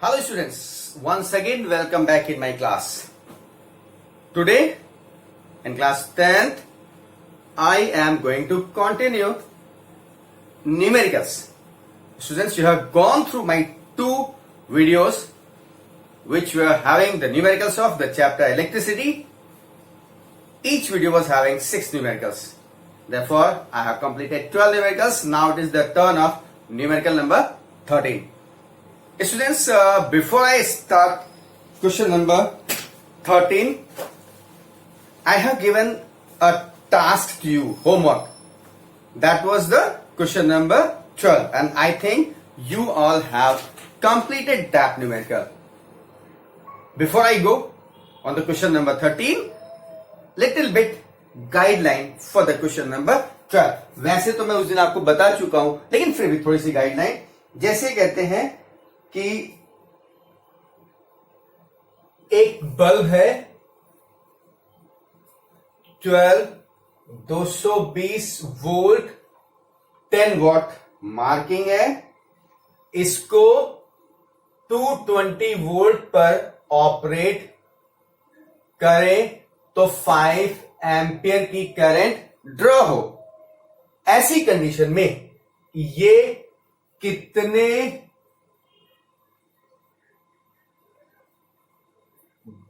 Hello students, once again welcome back in my class. Today in class 10th, I am going to continue numericals. Students, you have gone through my two videos which were having the numericals of the chapter electricity. Each video was having 6 numericals. Therefore, I have completed 12 numericals. Now it is the turn of numerical number 13. Students, before I start question number 13, I have given a task to you, homework. That was the question number 12, and I think you all have completed that numerical. Before I go on the question number 13, little bit guideline for the question number 12. वैसे तो मैं उस दिन आपको बता चुका हूं, लेकिन फिर भी थोड़ी सी गाइडलाइन. जैसे कहते हैं कि एक बल्ब है 220 वोल्ट 10 वॉट मार्किंग है, इसको 220 वोल्ट पर ऑपरेट करें तो 5 एम्पियर की करंट ड्रॉ हो. ऐसी कंडीशन में ये कितने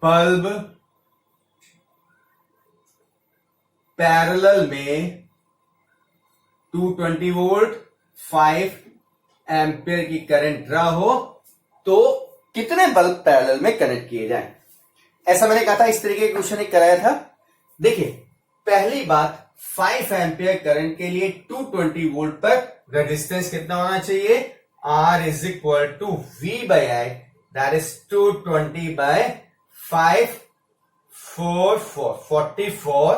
बल्ब पैरेलल में 220 वोल्ट 5 एम्पियर की करंट ड्रा हो तो कितने बल्ब पैरेलल में कनेक्ट किए जाएं. ऐसा मैंने कहा था, इस तरीके का क्वेश्चन एक कराया था. देखिए, पहली बात, 5 एम्पियर करंट के लिए 220 वोल्ट पर रेजिस्टेंस कितना होना चाहिए? R is equal to V by I, that is 220 by 44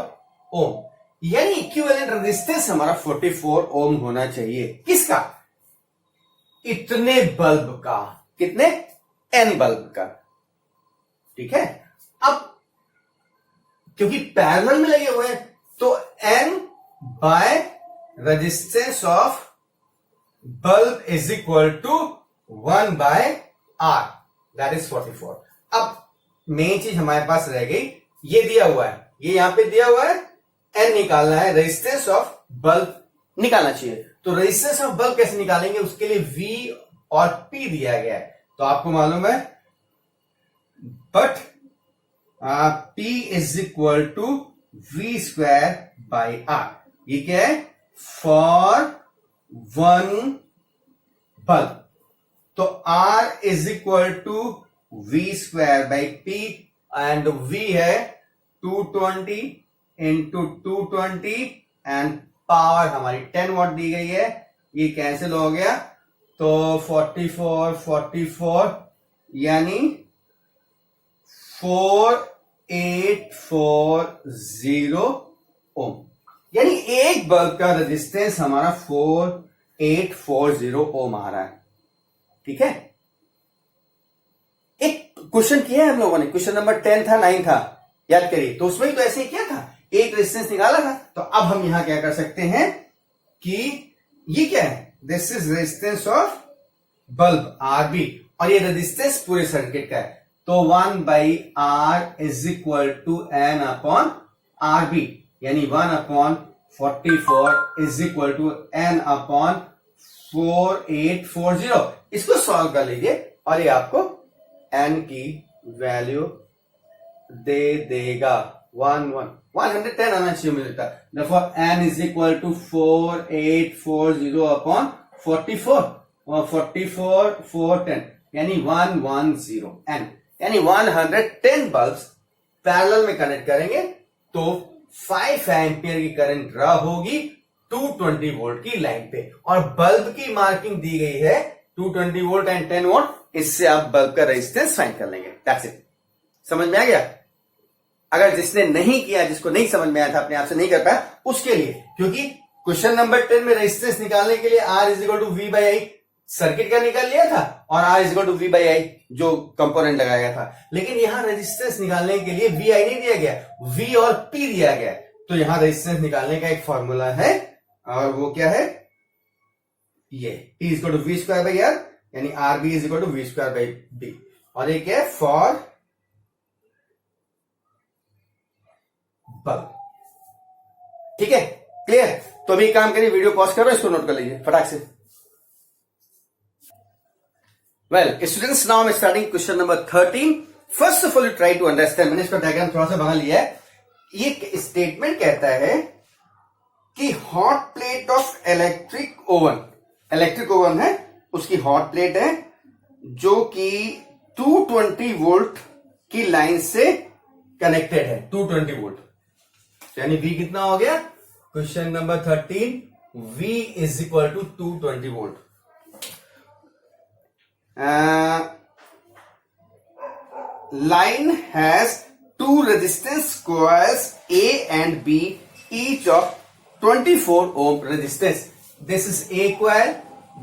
ohm. यानी इक्विवेलेंट रेजिस्टेंस हमारा 44 ओम होना चाहिए. किसका? इतने बल्ब का. कितने? N बल्ब का. ठीक है. अब क्योंकि पैरेलल में लगे हुए हैं तो N by resistance of bulb is equal to 1 by R, that is 44. अब मेन चीज हमारे पास रह गई, ये दिया हुआ है, ये यहां पे दिया हुआ है, N निकालना है, रेजिस्टेंस ऑफ बल्ब निकालना चाहिए. तो रेजिस्टेंस ऑफ बल्ब कैसे निकालेंगे? उसके लिए V और P दिया गया है, तो आपको मालूम है, but P is equal to V square by R. ये क्या है? For 1 bulb. तो R is equal to V square by P, and V है 220 इंटू 220 एंड पावर हमारी 10 वॉट दी गई है. ये कैंसिल हो गया तो 44 यानी 4840 ओम. यानी एक बल्ब का रेजिस्टेंस हमारा 4840 ओम आ रहा है. ठीक है. एक क्वेश्चन किया है हम लोगों ने, क्वेश्चन नंबर 10 था 9 था, याद करिए. तो उसमें तो ऐसे ही किया था, एक रेजिस्टेंस निकाला था. तो अब हम यहां क्या कर सकते हैं कि ये क्या है? This is resistance of bulb RB, और ये रेजिस्टेंस पूरे सर्किट का है. तो 1 by R is equal to N upon RB, यानी 1 upon 44 is equal to N upon 4840. इसको सॉल्व कर लीजिए और ये आपको N की वैल्यू दे देगा. 110 आना चाहिए मुझे लगता है. Therefore N is equal to 4840 upon 44 410, यानी 110 N, यानी 110 बल्ब्स पैरेलल में कनेक्ट करेंगे तो 5 एम्पियर की करंट ड्रा होगी 220 वोल्ट की लाइन पे. और बल्ब की मार्किंग दी गई है 220 वोल्ट एंड 10 वोल्ट. इससे आप बल्ब का रेजिस्टेंस फाइंड कर लेंगे. That's it. समझ में आ गया? अगर जिसने नहीं किया, जिसको नहीं समझ में आया था, अपने आप से नहीं कर पाया, उसके लिए, क्योंकि क्वेश्चन नंबर 10 में रेजिस्टेंस निकालने के लिए R is equal to V by I circuit का निकाल लिया था, और R is equal to V by I जो कंपोनेंट लगाया गया था. लेकिन यहां रेजिस्टेंस निकालने के लिए VI नहीं दिया गया, V और P दिया गया. तो यहां रेजिस्टेंस निकालने का एक फॉर्मूला है, और वो क्या है? ये T is equal to V square by R. यानी R B is equal to V square by B, और एक है फॉर बल्ब। ठीक है, क्लियर? तो अभी काम करिए, वीडियो पॉज कर रहे हो, इसको नोट कर लीजिए फटाक से। Well students, now I am starting question number 13। First of all you try to understand, मैंने इसका डायग्राम थोड़ा सा बना लिया है। ये स्टेटमेंट कहता है कि hot plate of electric oven है, उसकी हॉट प्लेट है जो कि 220 वोल्ट की लाइन से कनेक्टेड है, 220 वोल्ट। यानी V कितना हो गया? Question number 13, V is equal to 220 volt. Line has two resistance coils A and B, each of 24 ohm resistance. This is A coil,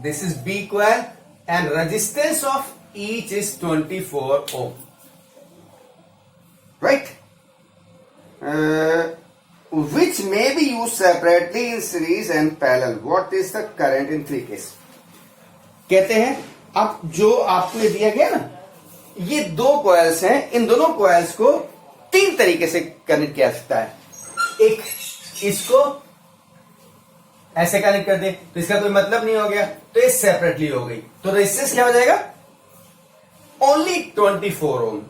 this is B coil, and resistance of each is 24 ohm. Right? Which may be used separately in series and parallel. What is the current in three cases? कहते हैं अब जो आपको ये दिया गया ना, ये दो कॉइल्स हैं, इन दोनों कॉइल्स को तीन तरीके से कनेक्ट किया सकता है। एक इसको ऐसे कनेक्ट कर दे तो इसका कोई मतलब नहीं हो गया, तो ये सेपरेटली हो गई, तो रेजिस्टेंस क्या हो जाएगा? ओनली 24 ओम।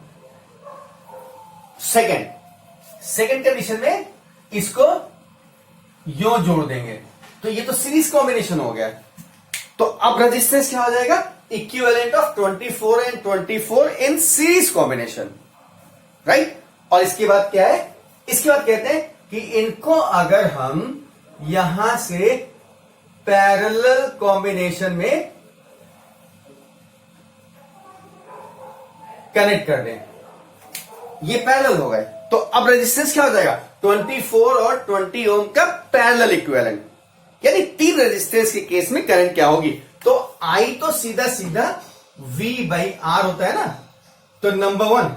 सेकेंड कंडीशन में इसको यो जोड़ देंगे, तो ये तो सीरीज कॉम्बिनेशन हो गया, तो अब रेजिस्टेंस क्या हो जाएगा? Equivalent of 24 and 24 in series combination, right? और इसके बाद क्या है? इसके बाद कहते हैं कि इनको अगर हम यहां से पैरेलल कॉम्बिनेशन में कनेक्ट कर दें, ये पैरेलल हो गए, तो अब रेजिस्टेंस क्या हो जाएगा? 24 और 20 ओम का पैरेलल इक्विवेलेंट, यानी तीन रेजिस्टेंस के केस में करंट क्या होगी? तो I तो सीधा सीधा V बाई आर होता है ना, तो नंबर 1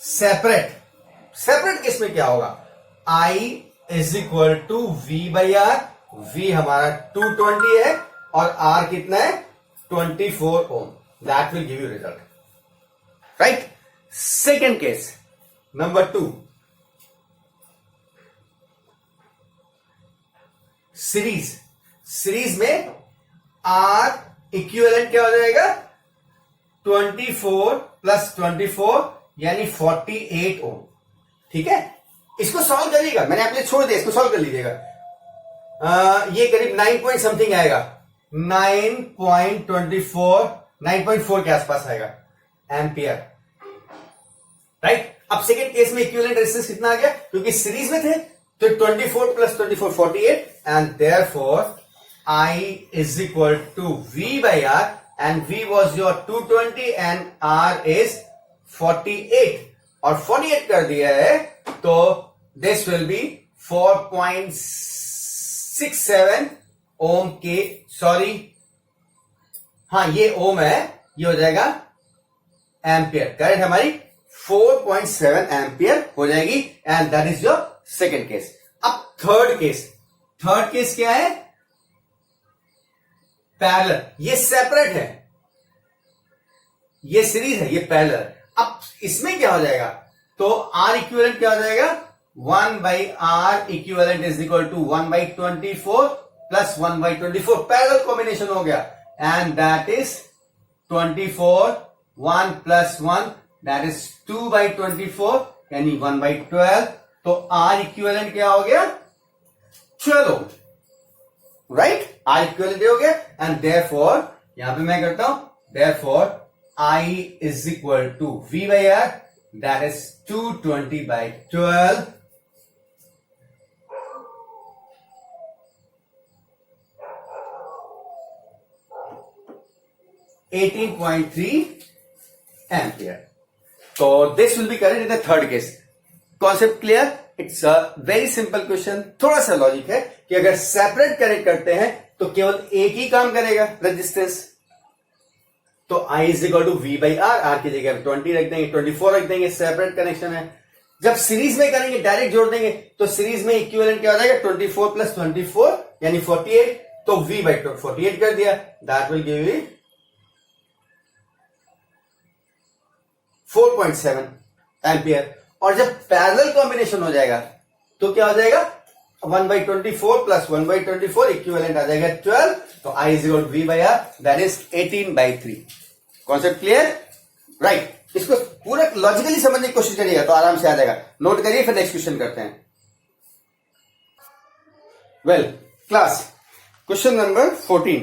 सेपरेट केस में क्या होगा? I is equal to V by R, V हमारा 220 है और R कितना है? 24 ohm. That will give you result, right? Second case number 2, series में R इक्विवेलेंट क्या हो जाएगा? 24 प्लस 24 यानी 48 ओम। ठीक है, इसको सॉल्व करिएगा, मैंने आपके लिए छोड़ दिया, इसको सॉल्व कर लीजिएगा। ये करीब 9 पॉइंट समथिंग आएगा, 9.4 के आसपास आएगा एम्पियर, राइट? अब सेकेंड केस में इक्विवेलेंट रेजिस्टेंस कितना आ गया? क्योंकि सीरीज में थे तो 24 plus 24 48, and therefore I is equal to V by R, and V was your 220 and R is 48, और 48 कर दिया है तो this will be 4.67 ओम के, सॉरी हाँ ये ओम है, ये हो जाएगा एम्पियर। करंट हमारी 4.7 एम्पियर हो जाएगी, and that is your second case. अब थर्ड केस क्या है? पैरेलल, ये सेपरेट है, ये सीरीज है, ये पैरेलल। अब इसमें क्या हो जाएगा? तो R इक्विवेलेंट क्या हो जाएगा? 1 by R equivalent is equal to 1 by 24 plus 1 by 24, parallel combination हो गया, and that is 24, 1 plus 1 that is 2 by 24 यानी 1 बाई 12, तो R इक्विवेलेंट क्या हो गया? 12 ओम, राइट? R इक्विवेलेंट हो गया, एंड देयरफॉर यहां पे मैं करता हूं, therefore I is equal to V by R, that is 220 by 12, (18.3 ampere. तो this will be correct in the third case. Concept clear? It's a very simple question. थोड़ा सा लॉजिक है कि अगर सेपरेट कनेक्ट करते हैं तो केवल एक ही काम करेगा, रेजिस्टेंस। तो I is equal to V by R, R की जगह 20 रख देंगे, 24 रख देंगे, सेपरेट कनेक्शन है। जब सीरीज में करेंगे, डायरेक्ट जोड़ देंगे, तो सीरीज में इक्विवेलेंट क्या हो जाएगा? 24 प्लस 24 यानी 48, तो V बाई 48 कर दिया, that will give you 4.7 ampere. और जब पैरेलल कॉम्बिनेशन हो जाएगा तो क्या हो जाएगा, 1/24 प्लस 1/24 इक्विवेलेंट आ जाएगा 12। तो I is equal V by R, that is 18/3। Concept clear? Right. इसको पूरा लॉजिकली समझने की कोशिश करिएगा तो आराम से आ जाएगा। नोट करिए, फिर नेक्स्ट क्वेश्चन करते हैं। वेल क्लास, क्वेश्चन नंबर 14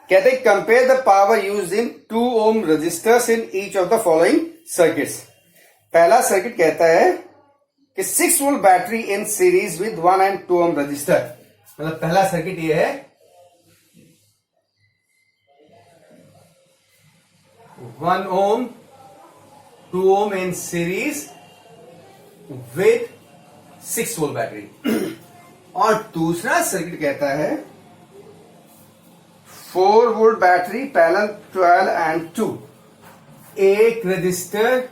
कहते हैं compare the power used in 2 ohm resistors in each of the following circuits. पहला सर्किट कहता है कि 6 volt battery in series with 1 and 2 ohm resistor. मतलब पहला सर्किट ये है 1 ohm 2 ohm in series with 6 volt battery. और दूसरा सर्किट कहता है 4 वोल्ट बैटरी पैरेलल 12 and 2, एक रजिस्टर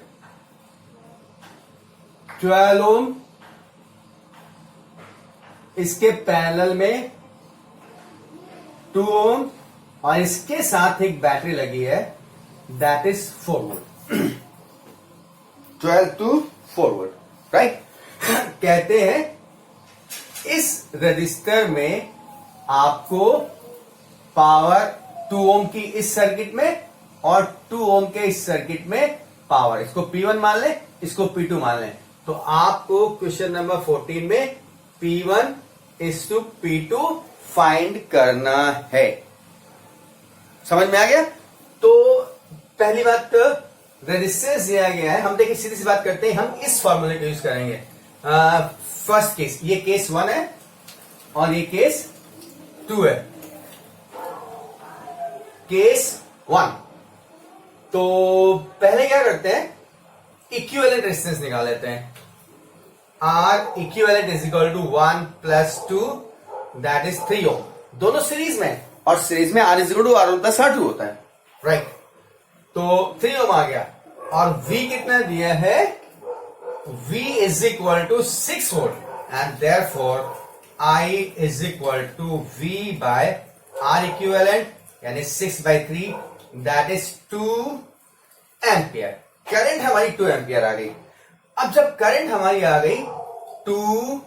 12 ओम, इसके पैरेलल में 2 ओम और इसके साथ एक बैटरी लगी है, that is 4 volt. 12 to 4 volt, right. कहते हैं इस रजिस्टर में आपको पावर 2 ओम की इस सर्किट में और 2 ओम के इस सर्किट में पावर, इसको P1 मान लें, इसको P2 मान लें। तो आपको क्वेश्चन नंबर 14 में P1 is to P2 find करना है। समझ में आ गया? तो पहली बात तो रेजिस्टेंस दिया गया है, हम देखिए सीधी सी बात करते हैं, हम इस फॉर्मूले को यूज करेंगे। फर्स्ट केस, ये केस 1 है और ये केस 2 है। केस 1, तो पहले क्या करते हैं, इक्विवेलेंट रेजिस्टेंस निकाल लेते हैं। R equivalent is equal to 1 plus 2, that is 3 ohm. दोनों सीरीज में, और सीरीज में R is equal to R plus R2 होता है, राइट। तो 3 ओम आ गया और V कितना दिया है, V is equal to 6 volt and therefore I is equal to V by R equivalent यानी 6/3, दैट इज 2 एम्पियर। करंट हमारी 2 एम्पियर आ गई। अब जब करंट हमारी आ गई 2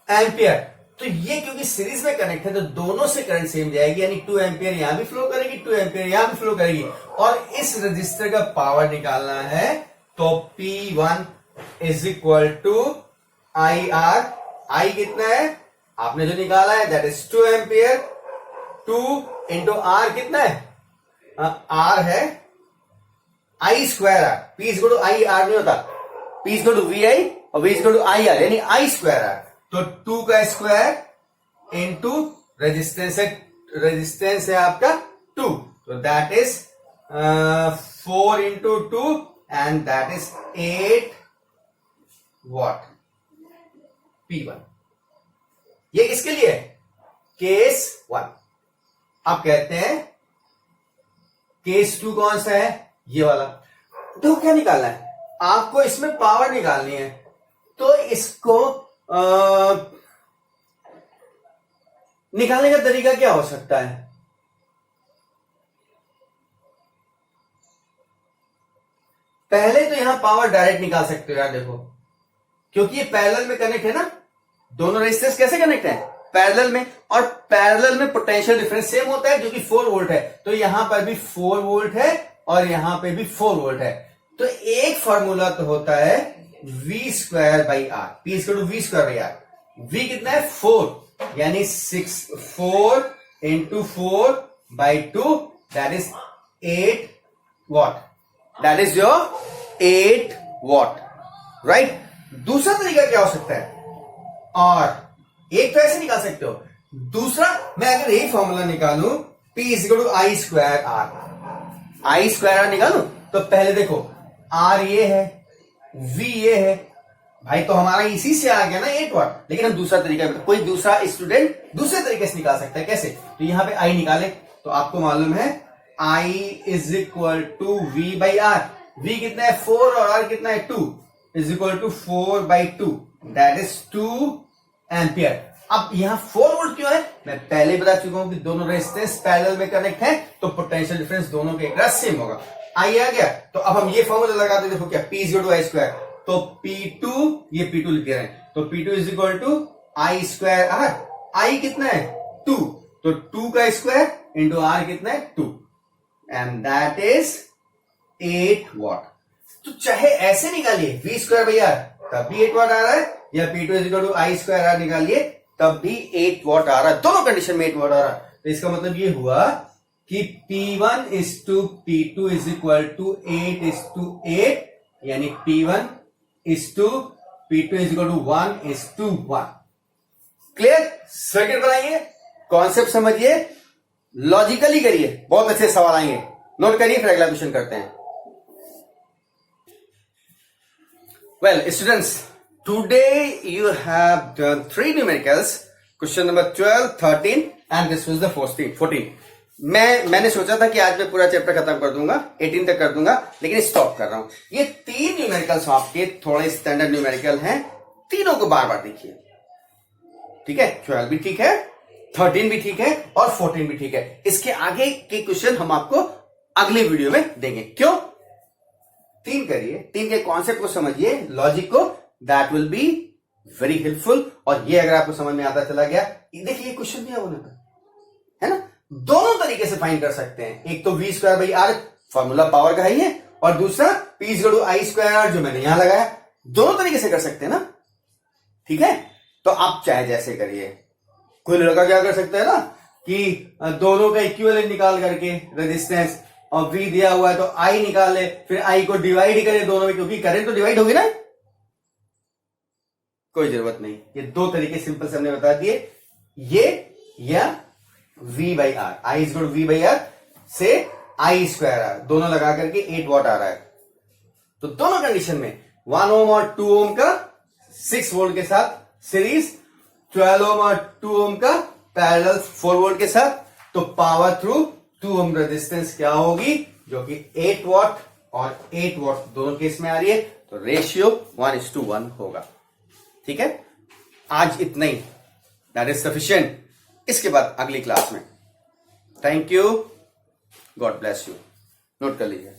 एम्पियर, तो ये क्योंकि सीरीज में कनेक्ट है तो दोनों से करंट सेम जाएगी, यानी 2 एम्पियर यहां भी फ्लो करेगी, 2 एम्पियर यहां भी फ्लो करेगी। और इस रजिस्टर का पावर निकालना है तो P1 is equal to IR। I कितना है आपने जो निकाला है, that is 2 ampere. 2 into R कितना है, R है I square R। P is equal to IR नहीं होता, P is equal to VI और V is equal to IR, यानी I स्क्वायर R। तो 2 का स्क्वायर इंटू रेजिस्टेंस है, रेजिस्टेंस है आपका 2, तो that is 4 into 2 and that is 8 what P1। ये किसके लिए? केस 1। अब कहते हैं केस 2 कौन सा है, ये वाला। तो क्या निकालना है आपको, इसमें पावर निकालनी है। तो इसको निकालने का तरीका क्या हो सकता है, पहले तो यहां पावर डायरेक्ट निकाल सकते हो यार, देखो क्योंकि ये पैरेलल में कनेक्ट है ना, दोनों रेजिस्टेंस कैसे कनेक्ट है, पैरेलल में, और पैरेलल में पोटेंशियल डिफरेंस सेम होता है जो कि 4 वोल्ट है। तो यहां पर भी 4 वोल्ट है और यहां पे भी 4 वोल्ट है। तो एक फॉर्मूला तो होता है V square by R, P is equal to V square by R। V कितना है 4, यानी 4 into 4 by 2, that is 8 watt, that is your 8 watt, right. दूसरा तरीका क्या हो सकता है, और एक तो ऐसे निकाल सकते हो, दूसरा मैं अगर यही फॉर्मूला निकालूं P is equal to I square R, I square R निकालूं तो पहले देखो R ये है, V ये है भाई, तो हमारा इसी से आ गया ना 8 वॉट। लेकिन हम दूसरा तरीका, कोई दूसरा स्टूडेंट दूसरे तरीके से निकाल सकता है, कैसे, तो यहां पे I निकाले तो आपको मालूम है I is equal to V by R। V कितना है 4 और R कितना है 2, is equal to 4 by 2, that is 2 ampere. अब यहां 4 वोल्ट क्यों है, मैं पहले बता चुका हूं कि दोनों रेजिस्टेंस पैरेलल में कनेक्ट है तो पोटेंशियल डिफरेंस दोनों के एक सेम होगा। आई आ गया, तो अब हम ये फॉर्मूला लगा दे, देखो क्या, P is equal to I square, तो P2, ये P2 लिख दे रहे हैं, तो P2 is equal to I square R, I कितना है 2, तो 2 का स्क्वायर इंटू आर कितना है 2, एंड दैट इज 8 वॉट। तो चाहे ऐसे निकालिए V स्क्वायर बाई आर, तब भी 8 वॉट आ रहा है, या P2 is equal to I square R निकालिए तब भी 8 वॉट आ रहा है, दोनों कंडीशन में 8 वॉट आ रहा है। तो इसका मतलब ये हुआ कि P1 is to P2 is equal to 8 is to 8, यानी P1 is to P2 is equal to 1 is to 1। Clear? Circuit बनाइए, कॉन्सेप्ट समझिए, लॉजिकली करिए, बहुत अच्छे सवाल आएंगे, नोट करिए, फिर अगला क्वेश्चन करते हैं। Well, students, today you have done 3 numericals, question number 12, 13 and this was the 14। मैंने सोचा था कि आज मैं पूरा चैप्टर खत्म कर दूंगा, 18 तक कर दूंगा, लेकिन स्टॉप कर रहा हूं। ये 3 न्यूमेरिकल्स आपके थोड़े स्टैंडर्ड न्यूमेरिकल हैं, तीनों को बार बार देखिए, ठीक है? 12 भी ठीक है, 13 भी ठीक है और 14 भी ठीक है। इसके आगे के क्वेश्चन हम आपको अगले वीडियो में देंगे। क्यों? 3 करिए, 3 के कॉन्सेप्ट को समझिए, लॉजिक को, that will be very helpful. और ये अगर आपको समझ में आता चला गया, देखिए ये क्वेश्चन भी होने का है ना, दोनों तरीके से फाइंड कर सकते हैं। एक तो V square by R formula power का ही है, और दूसरा P is equal to I square R जो मैंने यहां लगाया, दोनों तरीके से कर सकते हैं ना, ठीक है? तो आप चाहे जैसे करिए। कोई लड़का क्या कर सकता है ना कि दोनों का इक्विवेलेंट निकाल करके रेजिस्टेंस, और V दिया हुआ है तो I निकाल ले, फिर I को डिवाइड ही करे दोनों में, क्योंकि करंट तो डिवाइड होगी ना। कोई जरूरत नहीं, ये 2 तरीके सिंपल से हमने बता दिए, ये या V by R, I is equal to V by R से आई स्क्वायर आर, दोनों लगा करके 8 वॉट आ रहा है। तो दोनों कंडीशन में 1 ओम और 2 ओम का 6 वोल्ट के साथ सीरीज, 12 ओम और 2 ओम का पैरेलल 4 वोल्ट के साथ, तो पावर थ्रू 2 ओम रेजिस्टेंस क्या होगी, जो कि 8 वॉट और 8 वॉट दोनों केस में आ रही है, तो रेशियो 1:1 होगा। ठीक है, आज इतना ही, दैट इज सफिशिएंट। इसके बाद अगली क्लास में। Thank you, God bless you. Note कर लीजिए।